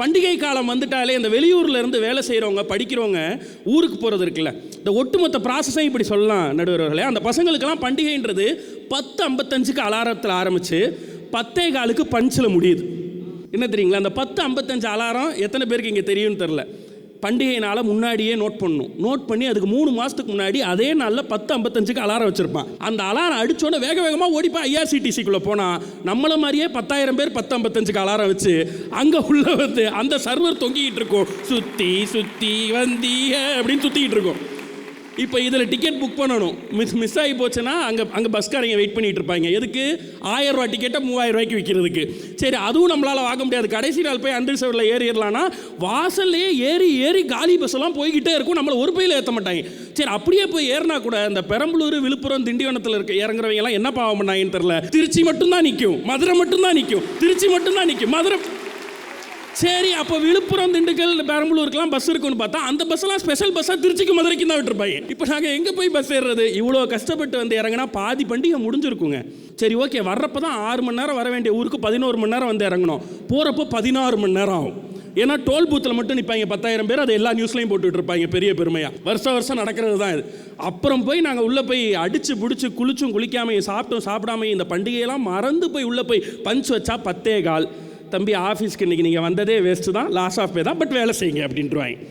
பண்டிகை காலம் வந்துட்டாலே இந்த வெளியூரில் இருந்து வேலை செய்கிறவங்க படிக்கிறவங்க ஊருக்கு போகிறது இருக்குல்ல, இந்த ஒட்டுமொத்த ப்ராசஸையும் இப்படி சொல்லலாம் நடுவர்களே. அந்த பசங்களுக்கெல்லாம் பண்டிகைன்றது 10:55க்கு அலாரத்தில் ஆரம்பித்து 10:15க்கு பஞ்சில் முடியுது. என்ன தெரியுங்களா, அந்த 10:55 அலாரம் எத்தனை பேருக்கு இங்கே தெரியும்னு தெரில. பண்டிகை நாளை முன்னாடியே நோட் பண்ணணும். நோட் பண்ணி அதுக்கு 3 மாதத்துக்கு முன்னாடி அதே நாளில் 10:55க்கு அலாரம் வச்சுருப்பான். அந்த அலாரம் அடித்தோன்னே வேக வேகமாக ஓடிப்பா ஐஆர்சிடிசிக்குள்ளே போனால் நம்மளை மாதிரியே 10,000 பேர் 10:55க்கு அலாரம் வச்சு அங்கே உள்ள வந்து அந்த சர்வர் தொங்கிக்கிட்டு இருக்கும். சுற்றி சுற்றி வந்திய அப்படின்னு சுற்றிக்கிட்டு இருக்கும். இப்போ இதில் டிக்கெட் புக் பண்ணணும். மிஸ் ஆகி போச்சுன்னா அங்கே பஸ்காரங்க வெயிட் பண்ணிகிட்டு இருப்பாங்க. எதுக்கு? 1000 ரூபா டிக்கெட்டை 3000 ரூபாய்க்கு விற்கிறதுக்கு. சரி, அதுவும் நம்மளால் வாங்க முடியாது. கடைசி நாள் போய் அன்ரிசர்வ்டில் ஏறிடலான்னா வாசல்லையே ஏறி காலி பஸ்ஸெல்லாம் போய்கிட்டே இருக்கும். நம்மளை ஒரு பையில் ஏற்ற மாட்டாங்க. சரி, அப்படியே போய் ஏறினா கூட இந்த பெரம்பலூர், விழுப்புரம், திண்டிவனத்தில் இருக்க இறங்குறவங்க எல்லாம் என்ன பாவம் பண்ணாங்கன்னு தெரில. திருச்சி மட்டும்தான் நிற்கும், மதுரை மட்டும்தான் நிற்கும், திருச்சி மட்டும்தான் நிற்கும், மதுரை. சரி, அப்போ விழுப்புரம், திண்டுக்கல், பெரம்பலூருக்குலாம் பஸ் இருக்குன்னு பார்த்தா அந்த பஸ்ஸெல்லாம் ஸ்பெஷல் பஸ்ஸாக திருச்சிக்கு, மதுரைக்கு தான் விட்டுருப்பாங்க. இப்போ நாங்கள் எங்கே போய் பஸ் ஏறுறது? இவ்வளோ கஷ்டப்பட்டு வந்து இறங்கினா பாதி பண்டிகை முடிஞ்சிருக்குங்க. சரி, ஓகே, வர்றப்போ தான் 6 மணி நேரம் வர வேண்டிய ஊருக்கு 11 மணி நேரம் வந்து இறங்கணும். போகிறப்போ 16 மணி நேரம் ஆகும். ஏன்னா டோல் பூத்தில் மட்டும் நிற்பாங்க 10,000 பேர். அது எல்லா நியூஸ்லையும் போட்டுட்டு இருப்பாங்க பெரிய பெருமையாக. வருஷம் நடக்கிறது தான் இது. அப்புறம் போய் நாங்கள் உள்ளே போய் அடித்து பிடிச்சி குளிச்சும் குளிக்காமையும் சாப்பிடாமையும் இந்த பண்டிகையெல்லாம் மறந்து போய் உள்ளே போய் பஞ்ச் வச்சா 10:15. தம்பி, ஆஃபீஸ்க்கு இன்றைக்கி நீங்கள் வந்ததே வேஸ்ட்டு தான், லாஸ் ஆஃப் பே தான், பட் வேலை செய்யுங்க அப்படின்ட்டுருவாங்க.